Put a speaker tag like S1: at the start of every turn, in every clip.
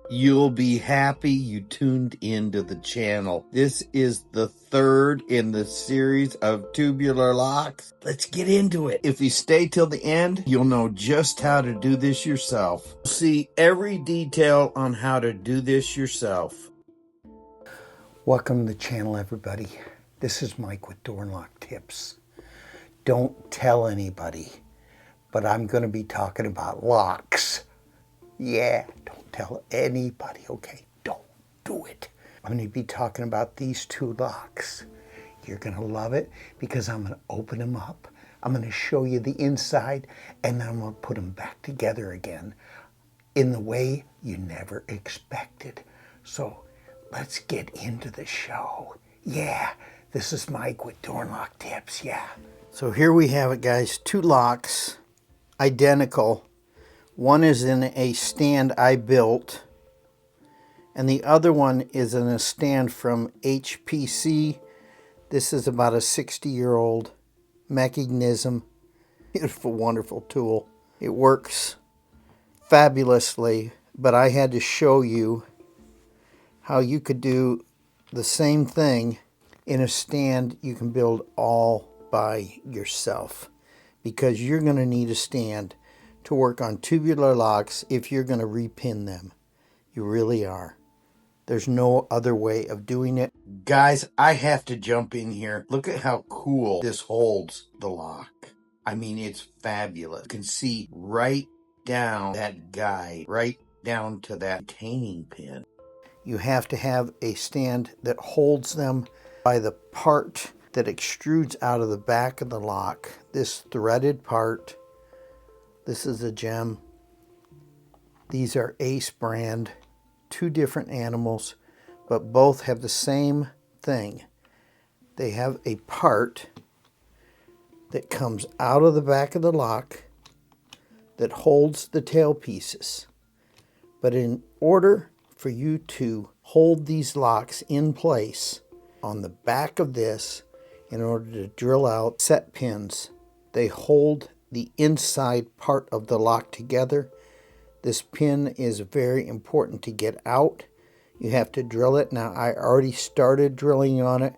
S1: You'll be happy you tuned into the channel. This is the third in the series of tubular locks. Let's get into it. If you stay till the end, you'll know just how to do this yourself. See every detail on how to do this yourself.
S2: Welcome to the channel, everybody. This is Mike with Door and Lock Tips. Don't tell anybody, but I'm going to be talking about locks. Yeah, don't tell anybody, okay? Don't do it. I'm going to be talking about these two locks. You're going to love it because I'm going to open them up. I'm going to show you the inside, and then I'm going to put them back together again in the way you never expected. So let's get into the show. Yeah, this is Mike with Door and Lock Tips, yeah. So here we have it, guys. Two locks, identical. One is in a stand I built, and the other one is in a stand from HPC. This is about a 60-year-old mechanism. Beautiful, wonderful tool. It works fabulously, but I had to show you how you could do the same thing in a stand you can build all by yourself, because you're going to need a stand to work on tubular locks if you're going to repin them. You really are. There's no other way of doing it.
S1: Guys, I have to jump in here. Look at how cool this holds the lock. I mean, it's fabulous. You can see right down that guide, right down to that retaining pin.
S2: You have to have a stand that holds them by the part that extrudes out of the back of the lock. This threaded part. This is a gem. These are Ace brand, two different animals, but both have the same thing. They have a part that comes out of the back of the lock that holds the tail pieces. But in order for you to hold these locks in place on the back of this, in order to drill out set pins, they hold the inside part of the lock together. This pin is very important to get out. You have to drill it. Now, I already started drilling on it.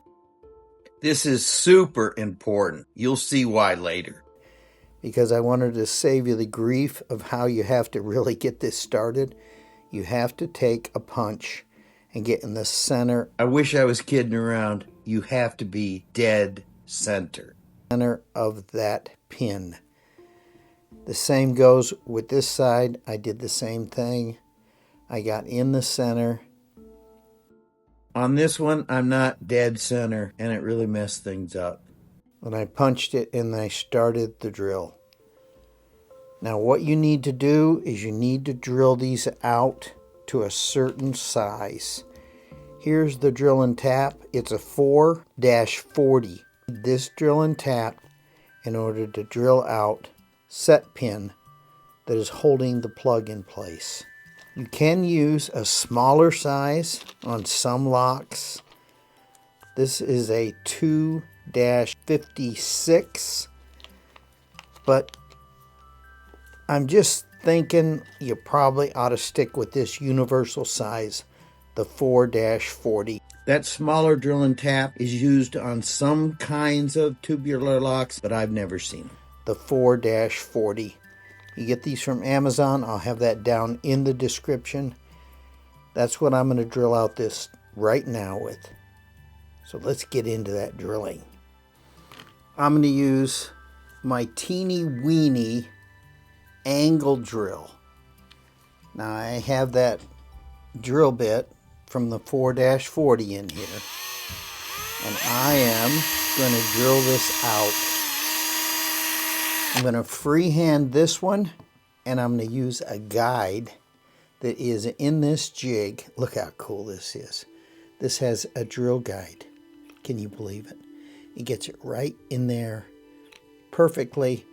S1: This is super important. You'll see why later.
S2: Because I wanted to save you the grief of how you have to really get this started. You have to take a punch and get in the center.
S1: I wish I was kidding around. You have to be dead center
S2: Of that pin. The same goes with this side. I did the same thing. I got in the center.
S1: On this one, I'm not dead center, and it really messed things up.
S2: And I punched it and I started the drill. Now what you need to do is you need to drill these out to a certain size. Here's the drill and tap. It's a 4-40. This drill and tap in order to drill out set pin that is holding the plug in place. You can use a smaller size on some locks. This is a 2-56, but I'm just thinking you probably ought to stick with this universal size, the 4-40.
S1: That smaller drill and tap is used on some kinds of tubular locks, but I've never seen them.
S2: The 4-40. You get these from Amazon. I'll have that down in the description. That's what I'm going to drill out this right now with. So let's get into that drilling. I'm going to use my teeny weeny angle drill. Now I have that drill bit from the 4-40 in here, and I am going to drill this out. I'm going to freehand this one, and I'm going to use a guide that is in this jig. Look how cool this is. This has a drill guide. Can you believe it? It gets it right in there perfectly,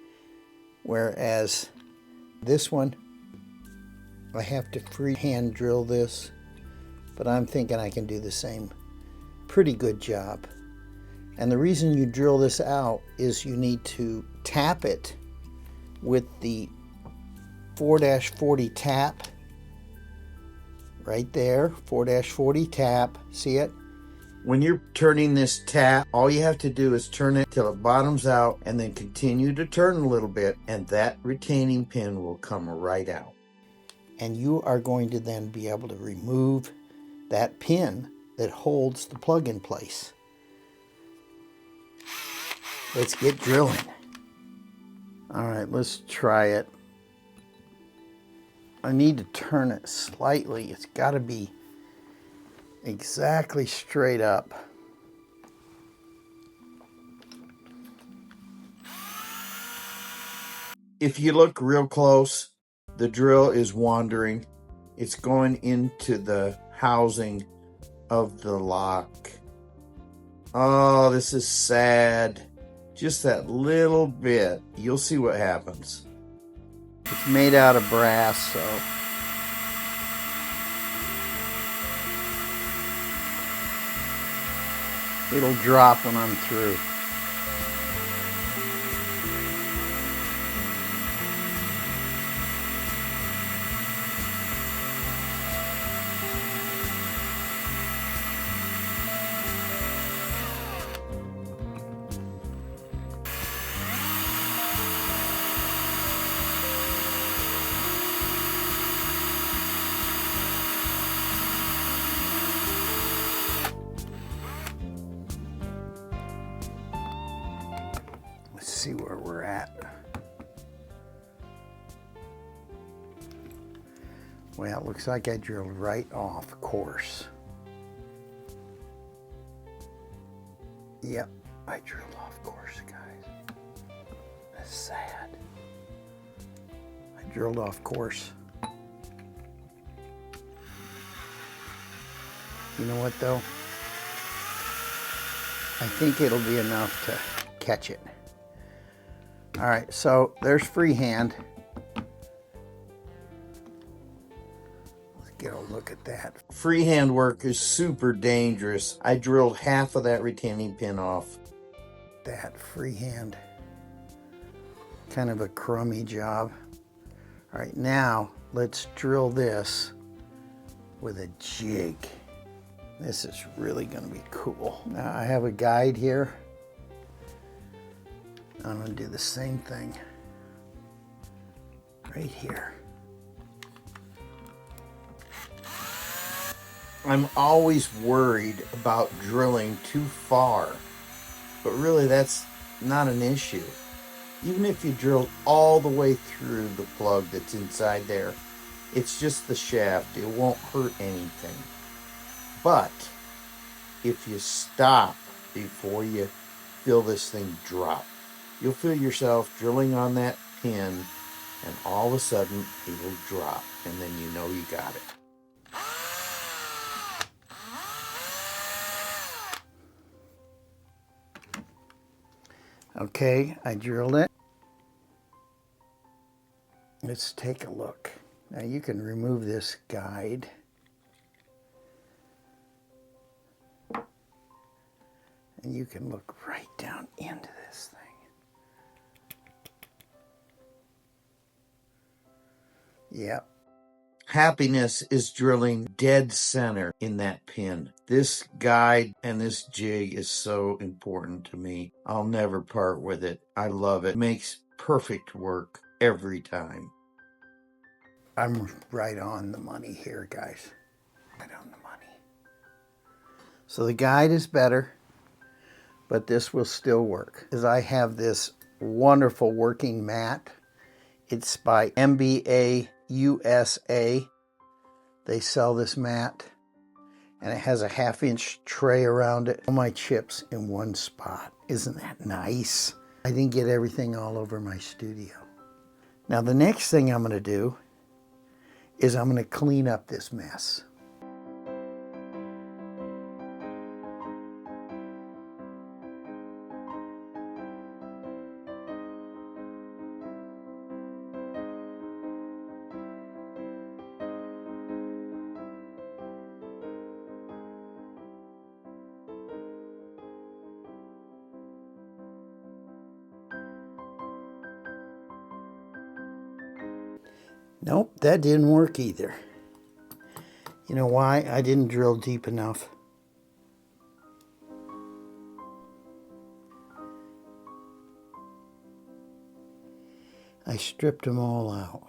S2: whereas this one, I have to freehand drill this, but I'm thinking I can do the same pretty good job. And the reason you drill this out is you need to tap it with the 4-40 tap right there, 4-40 tap, see it?
S1: When you're turning this tap, all you have to do is turn it till it bottoms out and then continue to turn a little bit, and that retaining pin will come right out.
S2: And you are going to then be able to remove that pin that holds the plug in place. Let's get drilling. All right, let's try it. I need to turn it slightly. It's got to be exactly straight up.
S1: If you look real close, the drill is wandering. It's going into the housing of the lock. Oh, this is sad. Just that little bit. You'll see what happens.
S2: It's made out of brass, so it'll drop when I'm through. Let's see where we're at. Well, it looks like I drilled right off course. Yep, I drilled off course, guys. That's sad. I drilled off course. You know what though? I think it'll be enough to catch it. All right, so there's freehand. Let's get a look at that.
S1: Freehand work is super dangerous. I drilled half of that retaining pin off.
S2: That freehand, kind of a crummy job. All right, now let's drill this with a jig. This is really gonna be cool. Now I have a guide here. I'm gonna do the same thing right here.
S1: I'm always worried about drilling too far, but really that's not an issue. Even if you drill all the way through the plug that's inside there, it's just the shaft. It won't hurt anything. But if you stop before you feel this thing drop, you'll feel yourself drilling on that pin, and all of a sudden it'll drop, and then you know you got it.
S2: Okay, I drilled it. Let's take a look. Now you can remove this guide. And you can look right down into this thing. Yep.
S1: Happiness is drilling dead center in that pin. This guide and this jig is so important to me. I'll never part with it. I love it. It makes perfect work every time.
S2: I'm right on the money here, guys. Right on the money. So the guide is better, but this will still work. As I have this wonderful working mat. It's by MBA USA. They sell this mat, and it has a 1/2-inch tray around it. All my chips in one spot. Isn't that nice? I didn't get everything all over my studio. Now the next thing I'm going to do is I'm going to clean up this mess. Nope, that didn't work either. You know why? I didn't drill deep enough. I stripped them all out.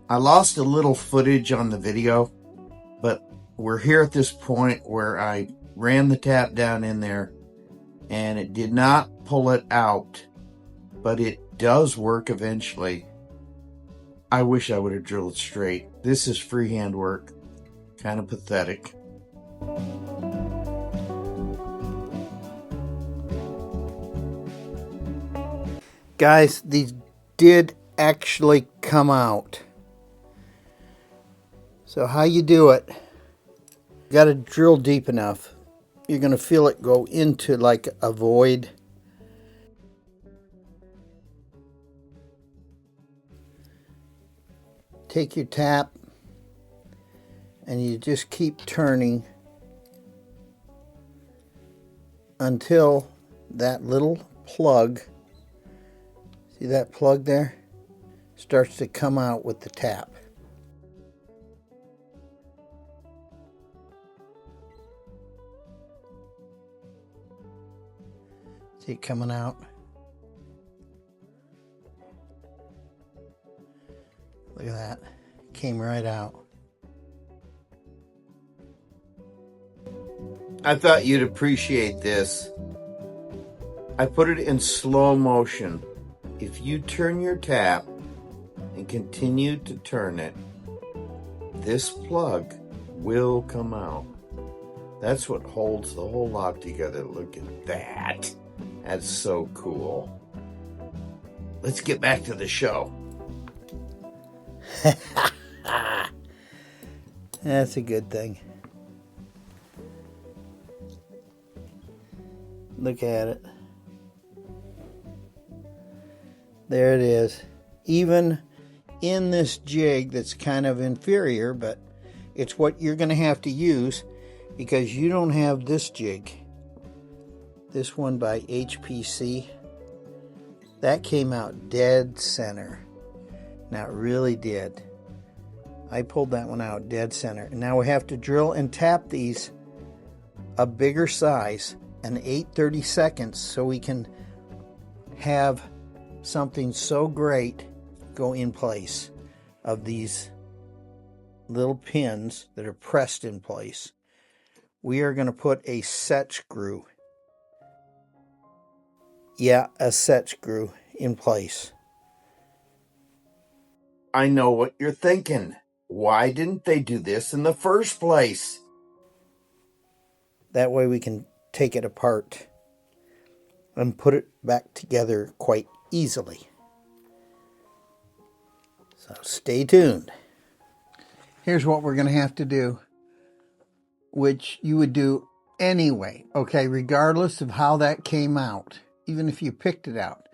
S1: I lost a little footage on the video, but we're here at this point where I ran the tap down in there and it did not pull it out, but it does work eventually. I wish I would have drilled straight. This is freehand work. Kind of pathetic.
S2: Guys, these did actually come out. So how you do it, you got to drill deep enough. You're going to feel it go into like a void. Take your tap and you just keep turning until that little plug, see that plug there, starts to come out with the tap. See it coming out? Look at that. Came right out.
S1: I thought you'd appreciate this. I put it in slow motion. If you turn your tap and continue to turn it, this plug will come out. That's what holds the whole lock together. Look at that. That's so cool. Let's get back to the show.
S2: That's a good thing. Look at it. There it is. Even in this jig that's kind of inferior, but it's what you're going to have to use because you don't have this jig. This one by HPC. That came out dead center. Now it really did. I pulled that one out dead center. And now we have to drill and tap these a bigger size, an 8/32 so we can have something so great go in place of these little pins that are pressed in place. We are going to put a set screw. Yeah, a set screw in place.
S1: I know what you're thinking. Why didn't they do this in the first place?
S2: That way we can take it apart and put it back together quite easily. So stay tuned. Here's what we're going to have to do, which you would do anyway, okay, regardless of how that came out. Even if you picked it out,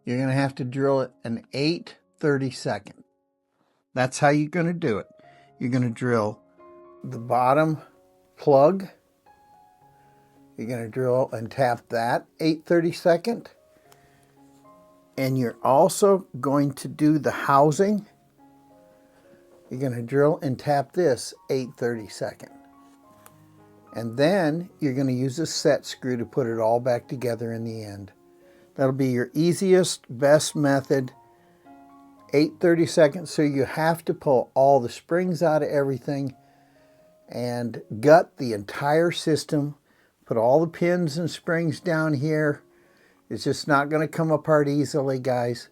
S2: you're going to have to drill it an 8/32. That's how you're going to do it. You're going to drill the bottom plug. You're going to drill and tap that 8/32. And you're also going to do the housing. You're going to drill and tap this 8/32. And then you're going to use a set screw to put it all back together in the end. That'll be your easiest, best method. 8/32. So you have to pull all the springs out of everything and gut the entire system. Put all the pins and springs down here. It's just not going to come apart easily, guys.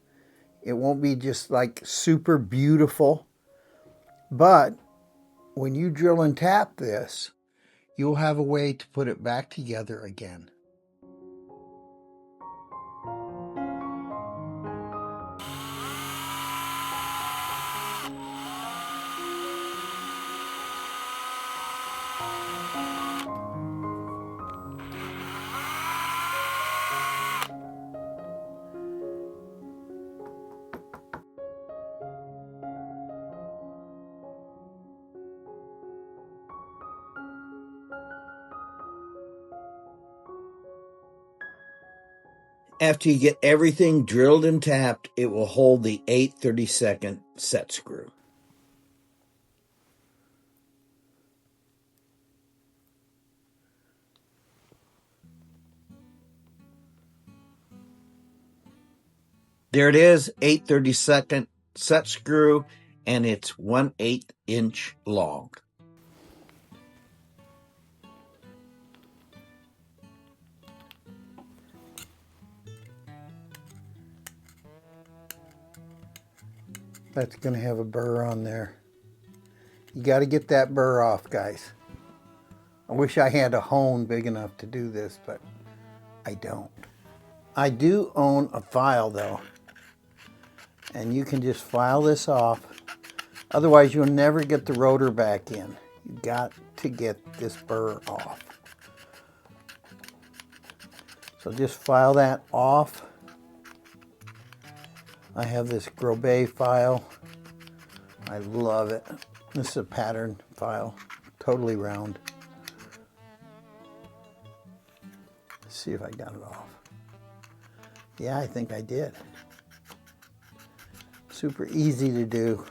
S2: It won't be just like super beautiful. But when you drill and tap this, you'll have a way to put it back together again.
S1: After you get everything drilled and tapped, it will hold the 8/32 set screw. There it is, 8/32 set screw, and it's 1/8 inch long.
S2: That's going to have a burr on there. You got to get that burr off, guys. I wish I had a hone big enough to do this, but I don't. I do own a file though, and you can just file this off. Otherwise you'll never get the rotor back in. You got to get this burr off. So just file that off. I have this Grobet file. I love it. This is a pattern file, totally round. Let's see if I got it off. Yeah, I think I did. Super easy to do.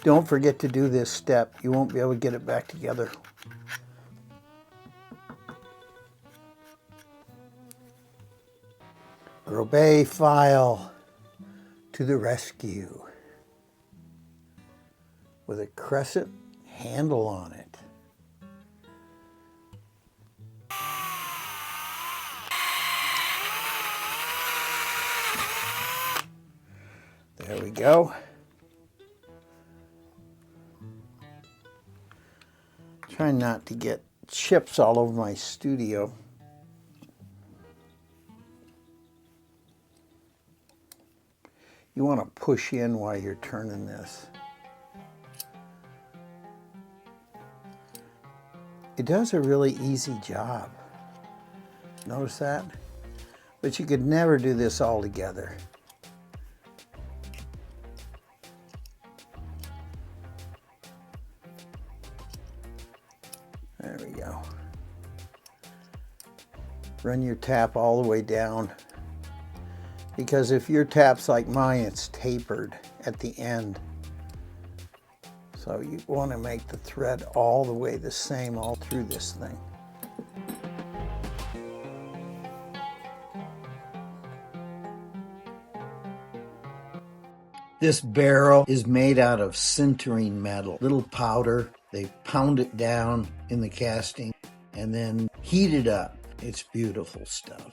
S2: Don't forget to do this step. You won't be able to get it back together. Grobet file to the rescue with a crescent handle on it. There we go. Trying not to get chips all over my studio. You want to push in while you're turning this. It does a really easy job. Notice that? But you could never do this all together. There we go. Run your tap all the way down. Because if your tap's like mine, it's tapered at the end. So you want to make the thread all the way the same all through this thing.
S1: This barrel is made out of sintering metal, little powder. They pound it down in the casting and then heat it up. It's beautiful stuff.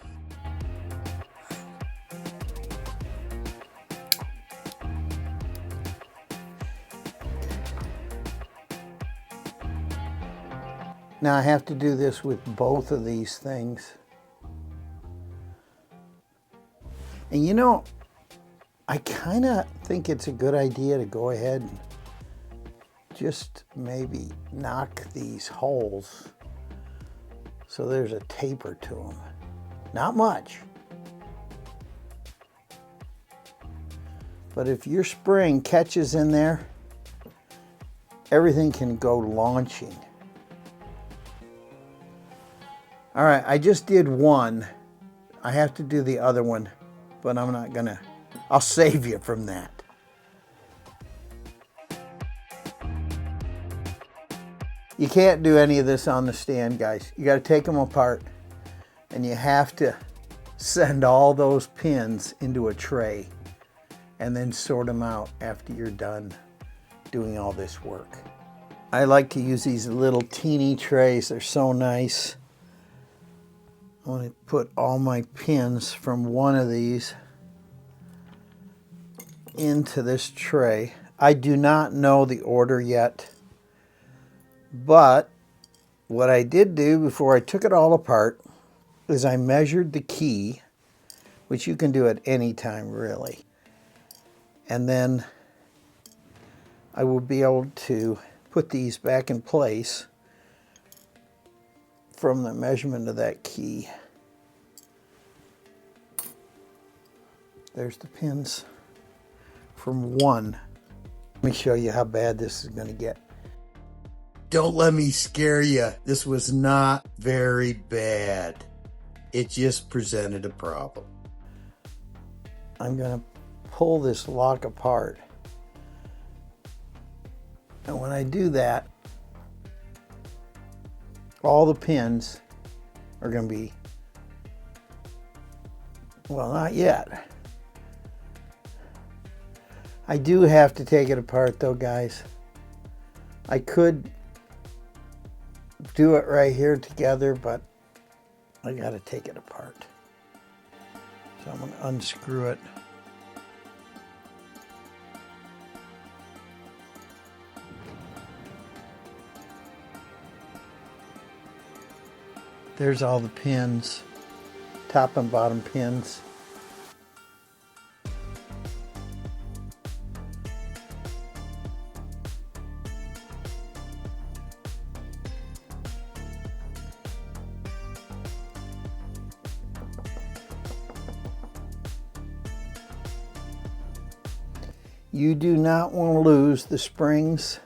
S2: Now I have to do this with both of these things. And you know, I kind of think it's a good idea to go ahead and just maybe knock these holes so there's a taper to them. Not much. But if your spring catches in there, everything can go launching. All right, I just did one. I have to do the other one, but I'm not gonna, I'll save you from that. You can't do any of this on the stand, guys. You gotta take them apart, and you have to send all those pins into a tray and then sort them out after you're done doing all this work. I like to use these little teeny trays. They're so nice. I want to put all my pins from one of these into this tray. I do not know the order yet, but what I did do before I took it all apart is I measured the key, which you can do at any time really, and then I will be able to put these back in place from the measurement of that key. There's the pins from one. Let me show you how bad this is going to get.
S1: Don't let me scare you. This was not very bad. It just presented a problem.
S2: I'm going to pull this lock apart. And when I do that, all the pins are going to be Well, not yet. I do have to take it apart though, guys. I could do it right here together, but I gotta take it apart. So I'm gonna unscrew it. There's all the pins, top and bottom pins. You do not want to lose the springs,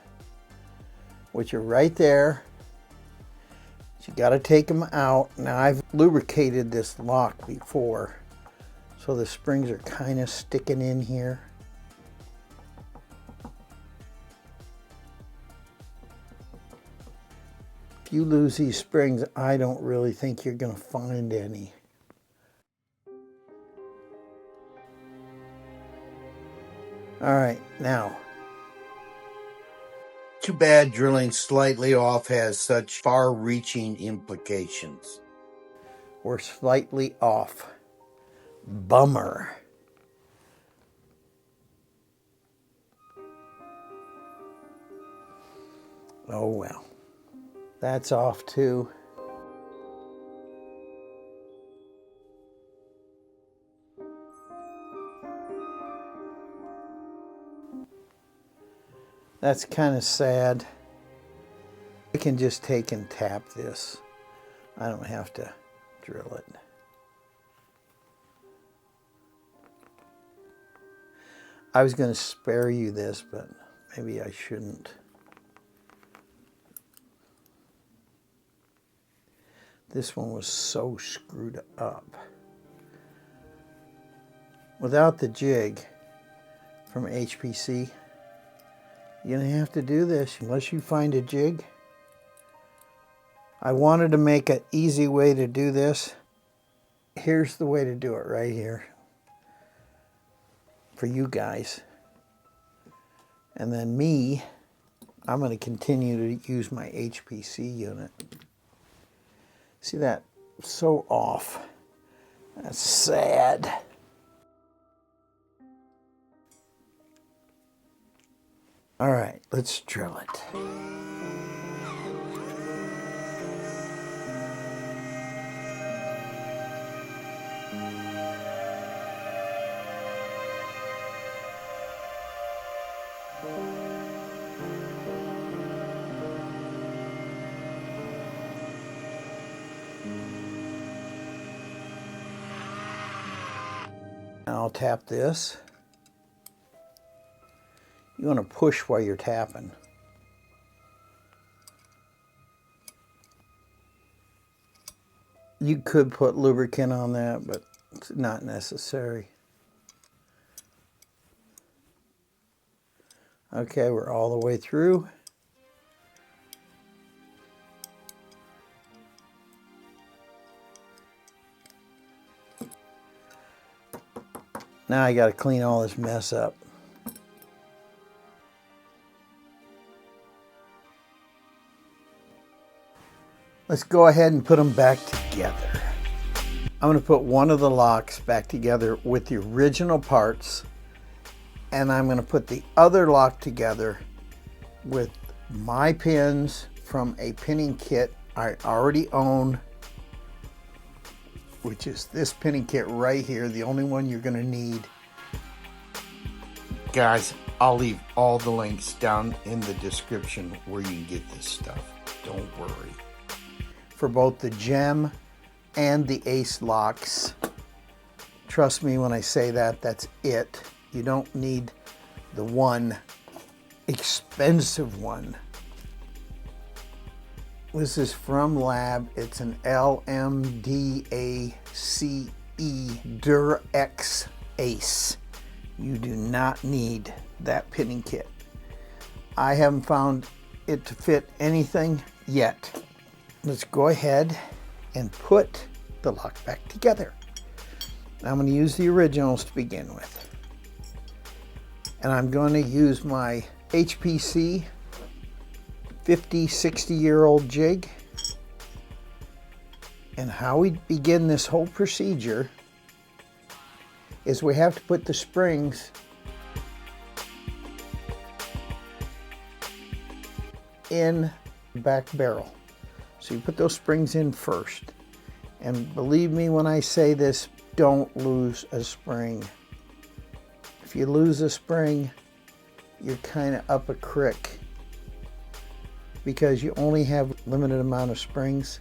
S2: which are right there. You got to take them out. Now I've lubricated this lock before, so the springs are kind of sticking in here. If you lose these springs, I don't really think you're going to find any. All right, now.
S1: Too bad drilling slightly off has such far-reaching implications.
S2: We're slightly off. Bummer. Oh well. That's off too. That's kind of sad. I can just take and tap this. I don't have to drill it. I was going to spare you this, but maybe I shouldn't. This one was so screwed up. Without the jig from HPC, you're going to have to do this unless you find a jig. I wanted to make an easy way to do this. Here's the way to do it right here for you guys. And then me, I'm going to continue to use my HPC unit. See that? So off. That's sad. All right, let's drill it. Now I'll tap this. You want to push while you're tapping. You could put lubricant on that, but it's not necessary. Okay, we're all the way through. Now I got to clean all this mess up. Let's go ahead and put them back together. I'm going to put one of the locks back together with the original parts, and I'm going to put the other lock together with my pins from a pinning kit I already own, which is this pinning kit right here, the only one you're going to need.
S1: Guys, I'll leave all the links down in the description where you can get this stuff. Don't worry.
S2: For both the gem and the ace locks. Trust me when I say that, that's it. You don't need the one expensive one. This is from Lab. It's an LMDACE Durex Ace. You do not need that pinning kit. I haven't found it to fit anything yet. Let's go ahead and put the lock back together. Now I'm going to use the originals to begin with. And I'm going to use my HPC 50, 60-year-old jig. And how we begin this whole procedure is we have to put the springs in the back barrel. So you put those springs in first. And believe me when I say this, don't lose a spring. If you lose a spring, you're kind of up a creek because you only have a limited amount of springs.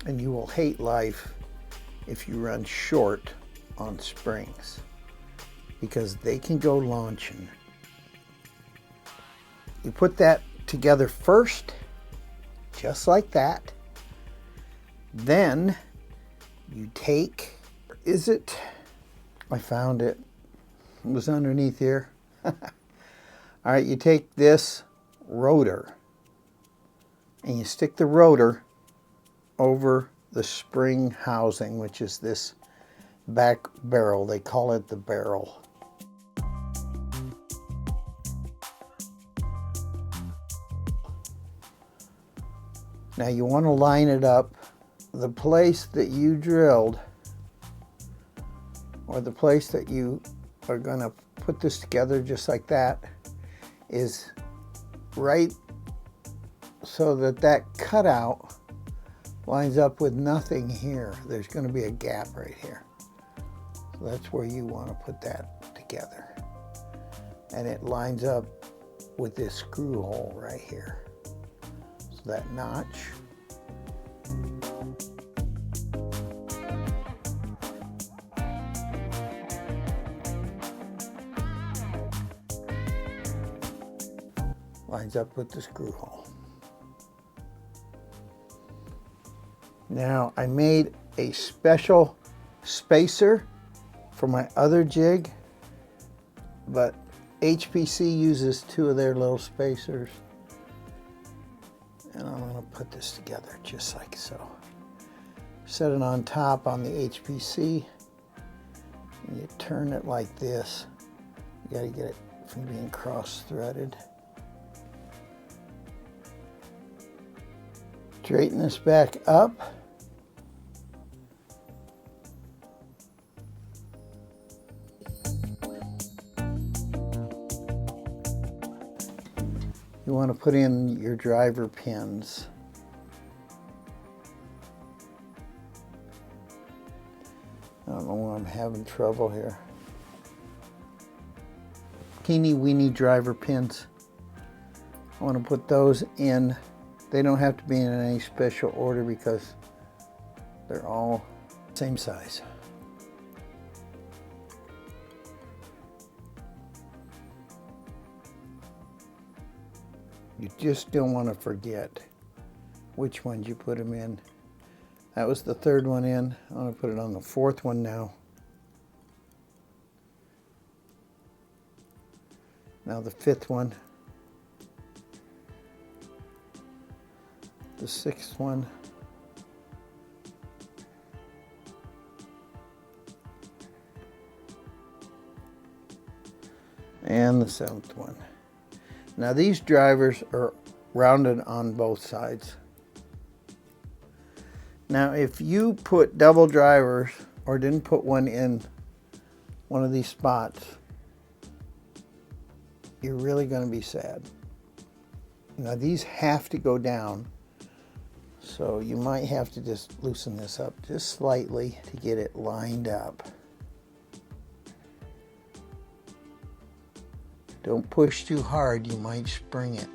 S2: And you will hate life if you run short on springs because they can go launching. You put that together first, just like that. Then you take, is it? I found it. It was underneath here. All right, you take this rotor and you stick the rotor over the spring housing, which is this back barrel. They call it the barrel. Now you want to line it up. The place that you drilled, or the place that you are going to put this together just like that, is right so that that cutout lines up with nothing here. There's going to be a gap right here. So that's where you want to put that together. And it lines up with this screw hole right here. So that notch. Lines up with the screw hole. Now I made a special spacer for my other jig, but HPC uses two of their little spacers. And I'm going to put this together just like so. Set it on top on the HPC, and you turn it like this. You got to get it from being cross-threaded. Straighten this back up. You want to put in your driver pins. I don't know why I'm having trouble here. Teeny weeny driver pins. I want to put those in. They don't have to be in any special order because they're all same size. You just don't want to forget which ones you put them in. That was the third one in. I'm going to put it on the fourth one now. Now the fifth one. The sixth one. And the seventh one. Now these drivers are rounded on both sides. Now if you put double drivers or didn't put one in one of these spots, you're really going to be sad. Now these have to go down, so you might have to just loosen this up just slightly to get it lined up. Don't push too hard, you might spring it.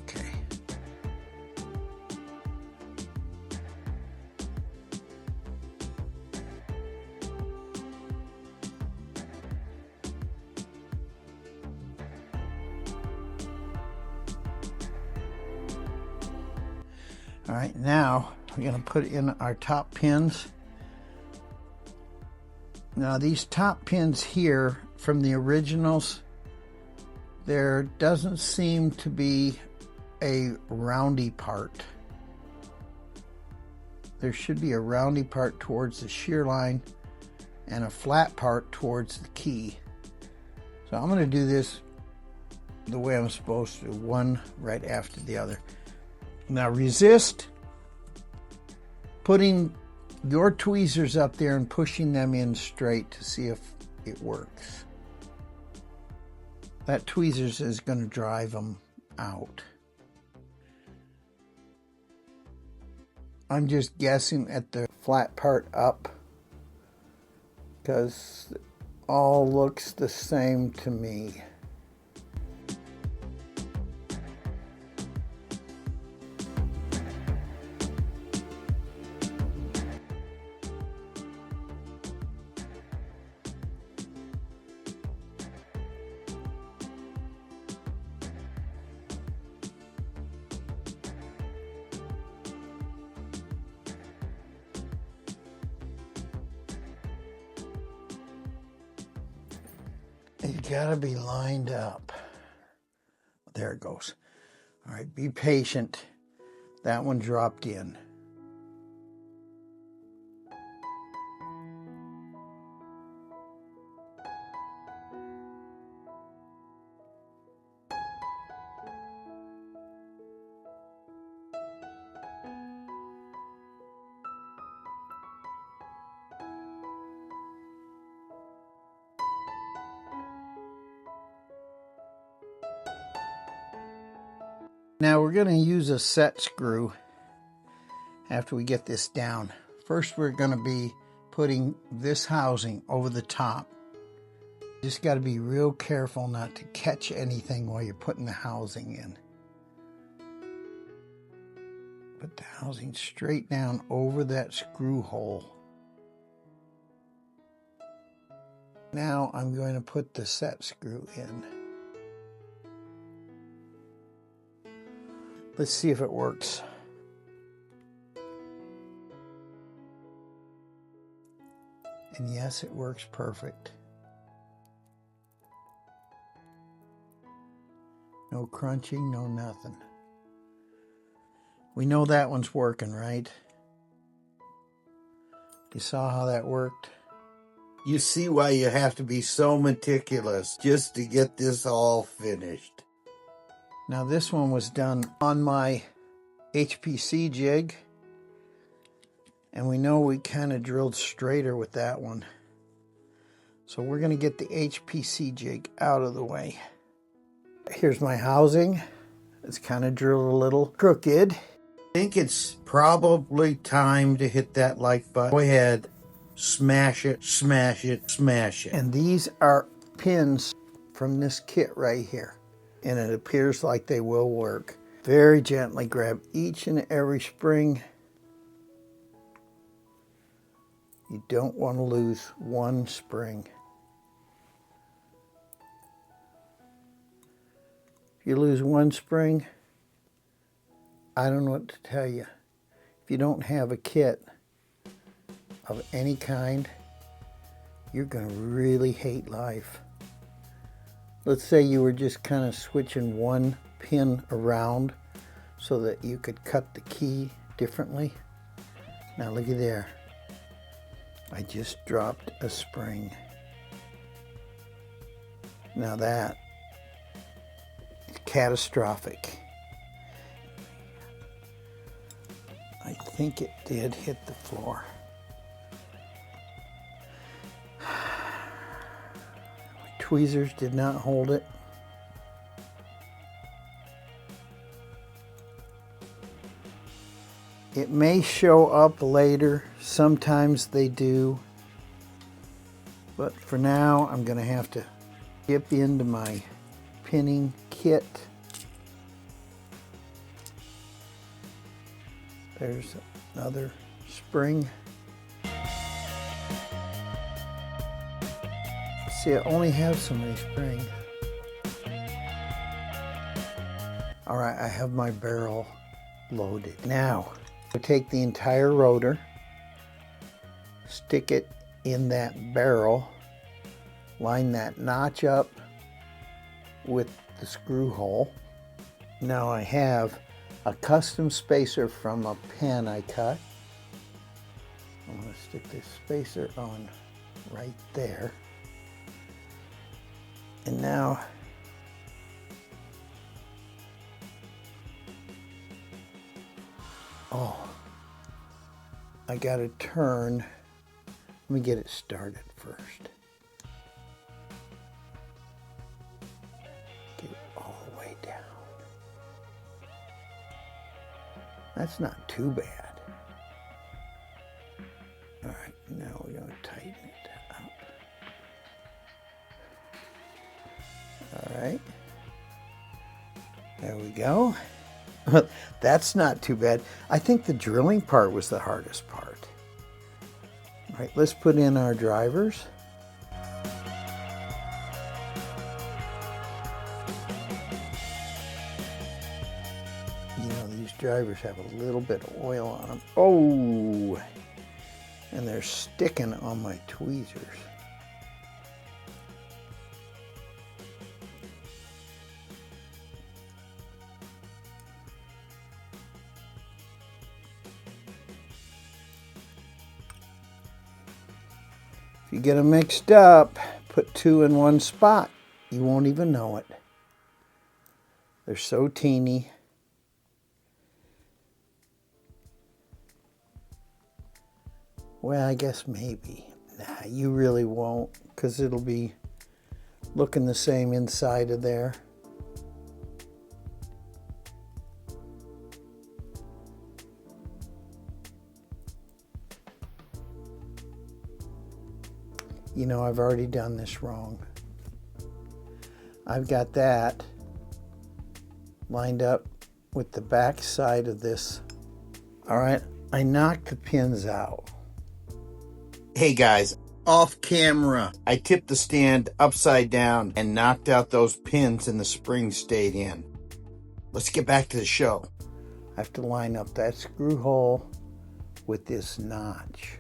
S2: Okay. All right, now we're going to put in our top pins. Now these top pins here from the originals, There doesn't seem to be a roundy part. There should be a roundy part towards the shear line and a flat part towards the key. So I'm going to do this the way I'm supposed to, one right after the other. Now resist putting your tweezers up there and pushing them in straight to see if it works. That tweezers is going to drive them out. I'm just guessing at the flat part up because it all looks the same to me. You gotta be lined up. There it goes. All right, be patient. That one dropped in. Now we're going to use a set screw after we get this down. First we're going to be putting this housing over the top. Just got to be real careful not to catch anything while you're putting the housing in. Put the housing straight down over that screw hole. Now I'm going to put the set screw in. Let's see if it works. And yes, it works perfect. No crunching, no nothing. We know that one's working, right? You saw how that worked?
S1: You see why you have to be so meticulous just to get this all finished.
S2: Now this one was done on my HPC jig, and we know we kind of drilled straighter with that one. So we're going to get the HPC jig out of the way. Here's my housing. It's kind of drilled a little crooked.
S1: I think it's probably time to hit that like button. Go ahead, smash it, smash it, smash it.
S2: And these are pins from this kit right here. And it appears like they will work. Very gently grab each and every spring. You don't want to lose one spring. If you lose one spring, I don't know what to tell you. If you don't have a kit of any kind, you're going to really hate life. Let's say you were just kind of switching one pin around so that you could cut the key differently. Now looky there. I just dropped a spring. Now that is catastrophic. I think it did hit the floor. Tweezers did not hold it. It may show up later. Sometimes they do. But for now, I'm going to have to dip into my pinning kit. There's another spring. See, I only have so many springs. All right, I have my barrel loaded. Now, I take the entire rotor, stick it in that barrel, line that notch up with the screw hole. Now I have a custom spacer from a pin I cut. I'm going to stick this spacer on right there. And now I got to turn. Let me get it started first. Get it all the way down. That's not too bad. All right, now we're going to tighten it up. All right. There we go. That's not too bad. I think the drilling part was the hardest part. All right, let's put in our drivers. You know, these drivers have a little bit of oil on them. Oh, and they're sticking on my tweezers. If you get them mixed up, put two in one spot. You won't even know it. They're so teeny. Well, I guess maybe. Nah, you really won't, because it'll be looking the same inside of there. You know, I've already done this wrong. I've got that lined up with the back side of this. All right, I knocked the pins out.
S1: Hey guys, off camera, I tipped the stand upside down and knocked out those pins and the spring stayed in. Let's get back to the show.
S2: I have to line up that screw hole with this notch.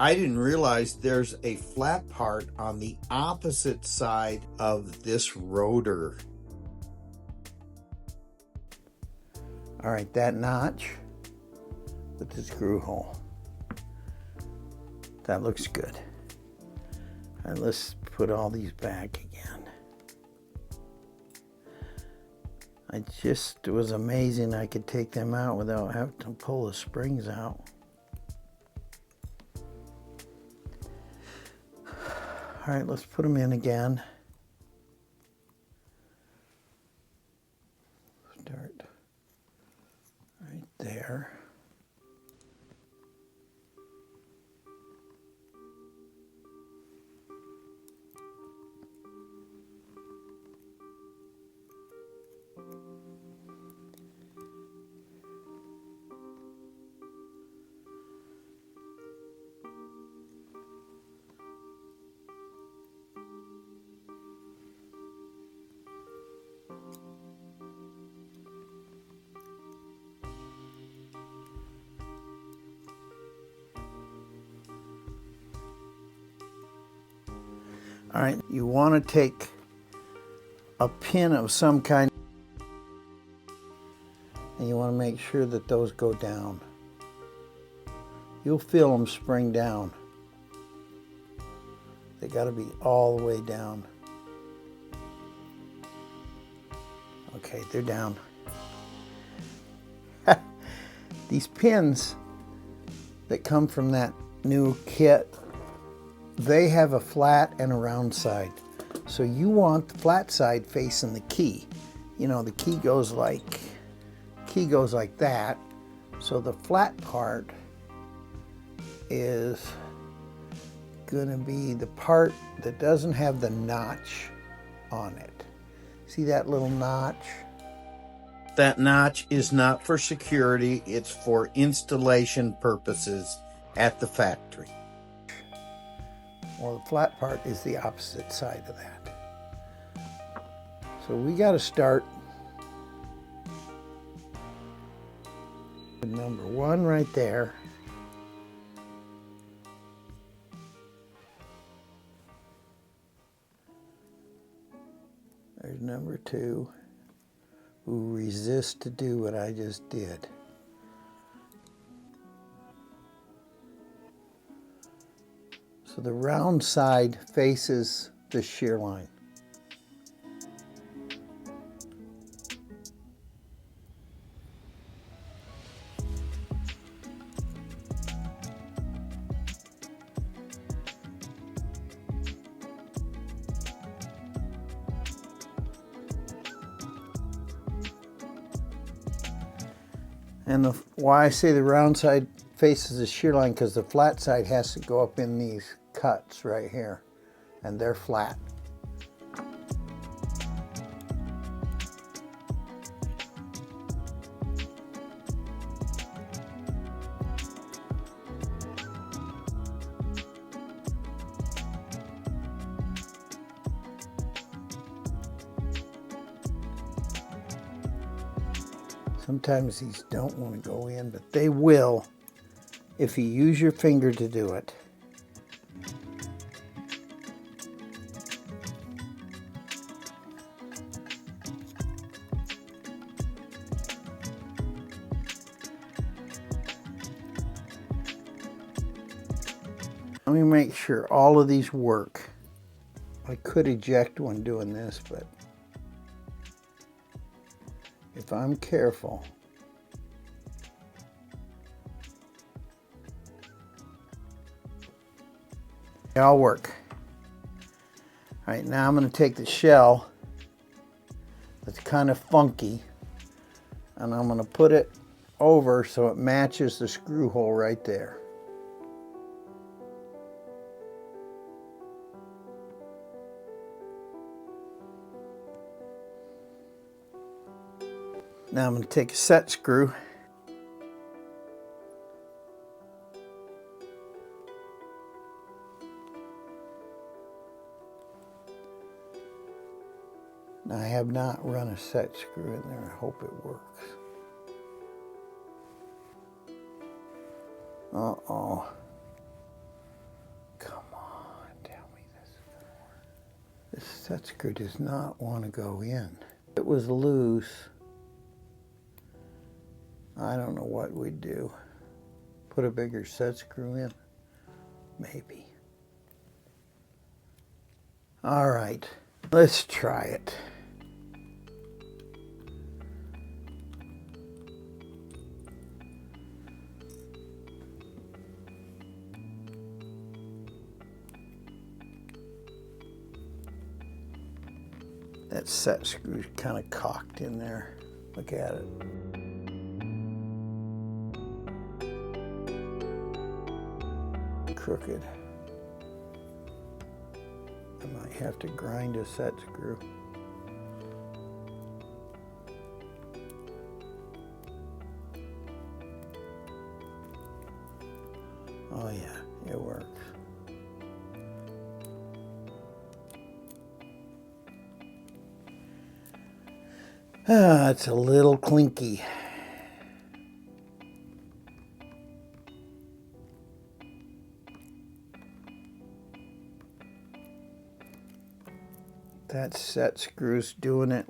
S1: I didn't realize there's a flat part on the opposite side of this rotor.
S2: All right, that notch with the screw hole. That looks good. All right, let's put all these back again. It was amazing I could take them out without having to pull the springs out. All right, let's put them in again. Start right there. All right, you want to take a pin of some kind and you want to make sure that those go down. You'll feel them spring down. They got to be all the way down. Okay, they're down. These pins that come from that new kit, they have a flat and a round side. So you want the flat side facing the key. You know, the key goes like that. So the flat part is gonna be the part that doesn't have the notch on it. See that little notch?
S1: That notch is not for security, it's for installation purposes at the factory.
S2: Well, the flat part is the opposite side of that. So we got to start Number 1 right there. There's number 2, who resists to do what I just did. So the round side faces the shear line. And why I say the round side faces the shear line, because the flat side has to go up in these cuts right here, and they're flat. Sometimes these don't want to go in, but they will if you use your finger to do it. Let me make sure all of these work. I could eject one doing this, but if I'm careful, they all work. All right, now I'm going to take the shell that's kind of funky, and I'm going to put it over so it matches the screw hole right there. Now I'm going to take a set screw Now, I have not run a set screw in there. I hope it works. Uh-oh. Come on, tell me this is going to work. This set screw does not want to go in. If it was loose, I don't know what we'd do. Put a bigger set screw in? Maybe. All right, let's try it. That set screw's kind of cocked in there. Look at it. Crooked. I might have to grind a set screw. Oh yeah, it works. Ah, it's a little clinky. That set screw's doing it.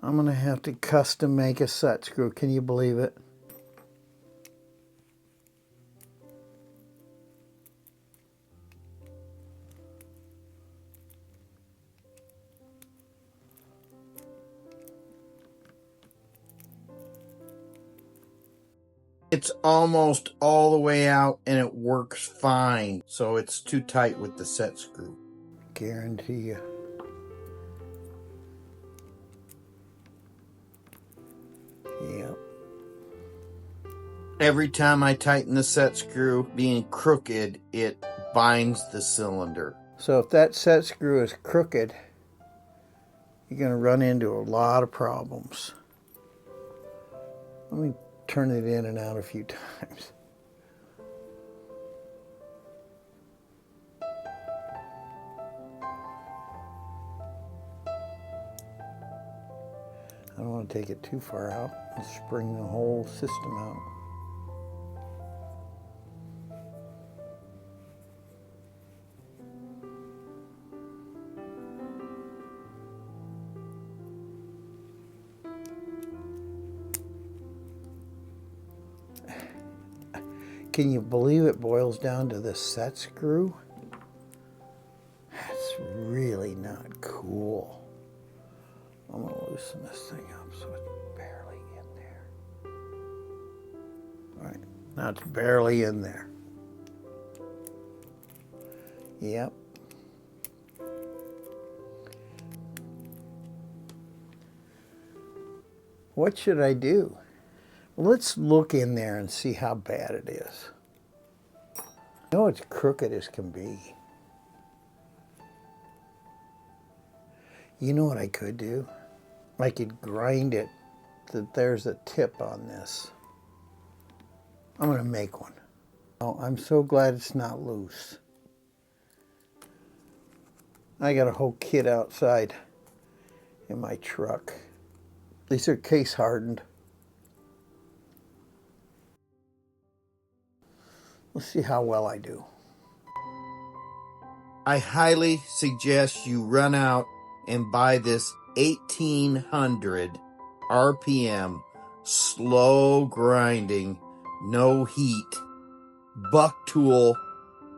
S2: I'm gonna have to custom make a set screw. Can you believe it?
S1: It's almost all the way out and it works fine. So it's too tight with the set screw.
S2: Guarantee you. Yep.
S1: Every time I tighten the set screw, being crooked, it binds the cylinder.
S2: So if that set screw is crooked, you're going to run into a lot of problems. Let me turn it in and out a few times. don't want to take it too far out. I'll spring the whole system out. Can you believe it boils down to the set screw? That's really not cool. I'm going to loosen this thing up so it's barely in there. All right, now it's barely in there. Yep. What should I do? Let's look in there and see how bad it is. I know it's crooked as can be. You know what I could do? I could grind it that there's a tip on this. I'm going to make one. Oh, I'm so glad it's not loose. I got a whole kit outside in my truck. These are case hardened. Let's see how well I do.
S1: I highly suggest you run out and buy this 1800 RPM slow grinding, no heat, buck tool,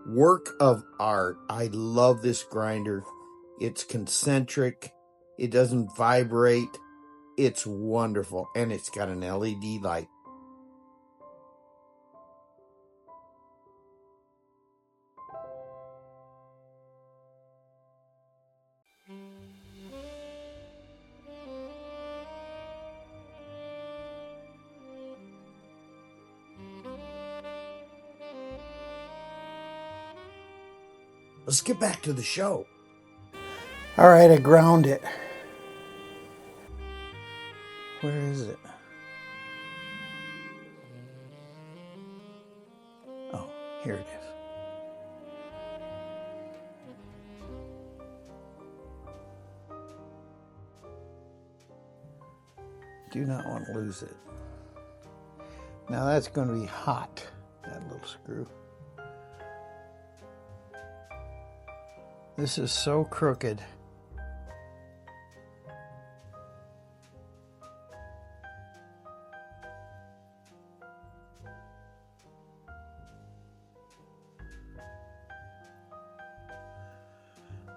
S1: work of art. I love this grinder. It's concentric. It doesn't vibrate. It's wonderful. And it's got an LED light. Let's get back to the show.
S2: All right, I ground it. Where is it? Oh, here it is. Do not want to lose it. Now that's going to be hot, that little screw. This is so crooked.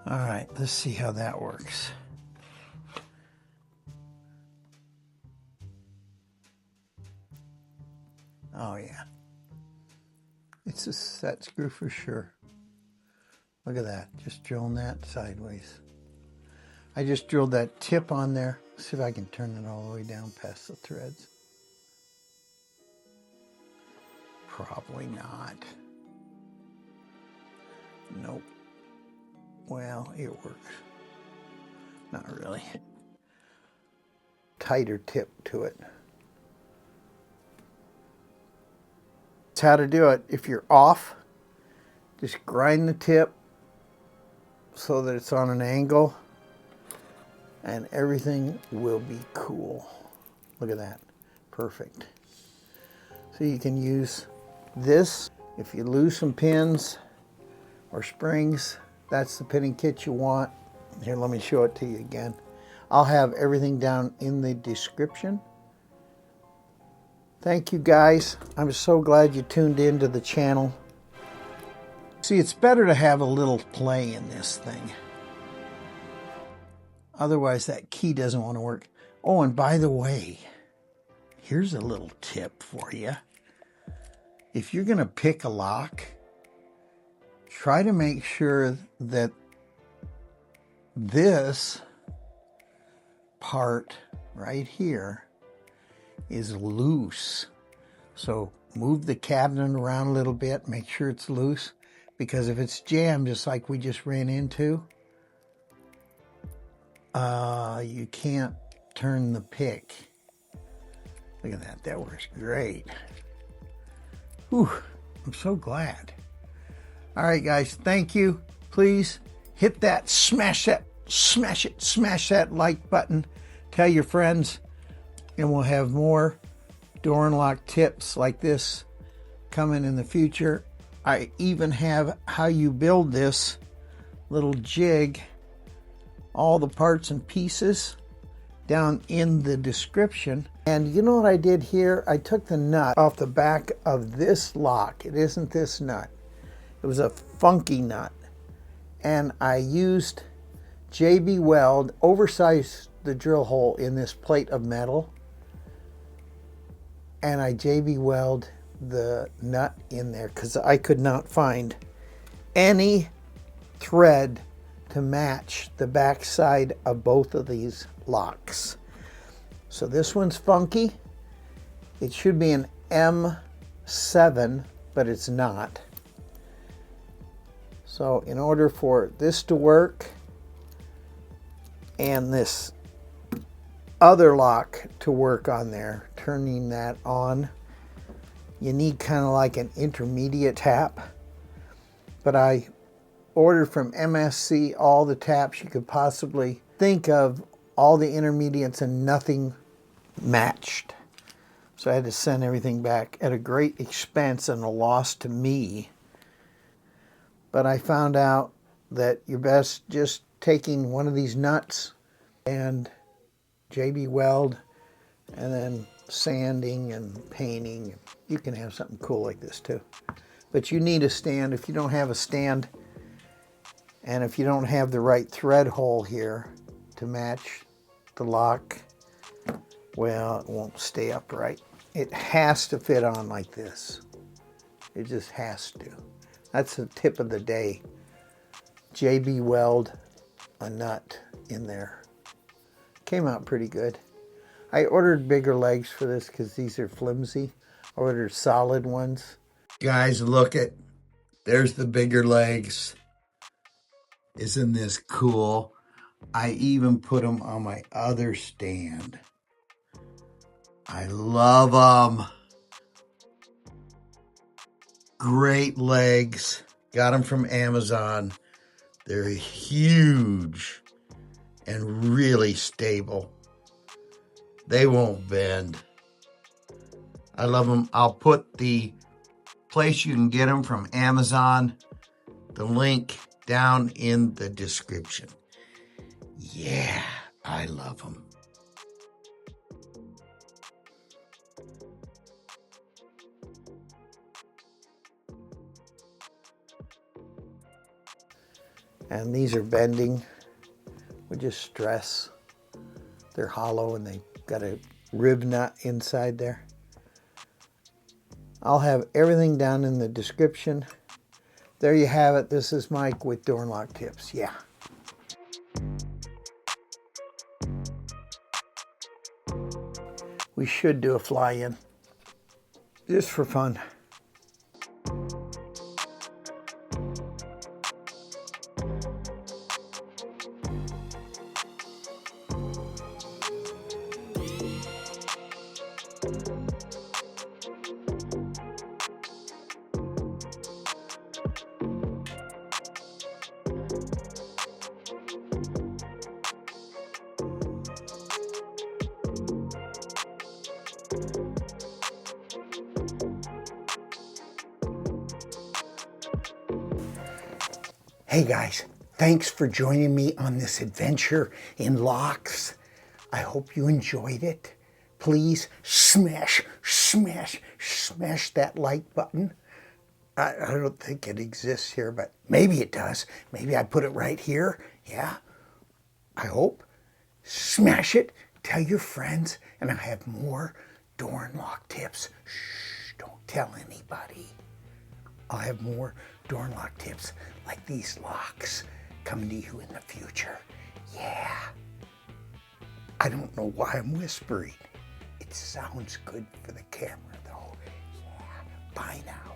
S2: All right, let's see how that works. Oh yeah, it's a set screw for sure. Look at that, just drilling that sideways. I just drilled that tip on there. Let's see if I can turn it all the way down past the threads. Probably not. Nope. Well, it works. Not really. Tighter tip to it. That's how to do it. If you're off, just grind the tip so that it's on an angle and everything will be cool. Look at that. Perfect. So you can use this if you lose some pins or springs. That's the pinning kit you want. Here, let me show it to you again. I'll have everything down in the description. Thank you guys. I'm so glad you tuned into the channel. See, it's better to have a little play in this thing. Otherwise, that key doesn't want to work. Oh, and by the way, here's a little tip for you. If you're going to pick a lock, try to make sure that this part right here is loose. So move the cabinet around a little bit, make sure it's loose, because if it's jammed, just like we just ran into, you can't turn the pick. Look at that, that works great. Whew, I'm so glad. All right, guys, thank you. Please hit that, smash that like button. Tell your friends. and we'll have more door and lock tips like this coming in the future. I even have how you build this little jig, all the parts and pieces down in the description. And you know what I did here? I took the nut off the back of this lock. It isn't this nut. It was a funky nut. And I used JB Weld, oversized the drill hole in this plate of metal. And I JB Weld the nut in there because I could not find any thread to match the back side of both of these locks. So this one's funky. It should be an M7, but it's not. So in order for this to work and this other lock to work on there, turning that on, you need kind of like an intermediate tap. But I ordered from MSC all the taps you could possibly think of, all the intermediates, and nothing matched. So I had to send everything back at a great expense and a loss to me. But I found out that you're best just taking one of these nuts and JB Weld and then sanding and painting. You can have something cool like this too. But you need a stand. If you don't have a stand, and if you don't have the right thread hole here to match the lock, well, it won't stay upright. It has to fit on like this. It just has to. That's the tip of the day. JB Weld a nut in there. Came out pretty good. I ordered bigger legs for this because these are flimsy. I ordered solid ones.
S1: Guys, look at, there's the bigger legs. Isn't this cool? I even put them on my other stand. I love them. Great legs. Got them from Amazon. They're huge and really stable. They won't bend. I love them. I'll put the place you can get them from Amazon, the link down in the description. Yeah, I love them.
S2: And these are bending with just stress. They're hollow and they got a rib nut inside there. I'll have everything down in the description. There you have it. This is Mike with Door and Lock Tips. Yeah. We should do a fly-in, just for fun. Hey guys, thanks for joining me on this adventure in locks. I hope you enjoyed it. Please smash that like button. I don't think it exists here, but maybe it does. Maybe I put it right here. Yeah, I hope. Smash it, tell your friends, and I have more door and lock tips. Shh, don't tell anybody. I'll have more door and lock tips like these locks coming to you in the future. Yeah. I don't know why I'm whispering. It sounds good for the camera though. Yeah. Bye now.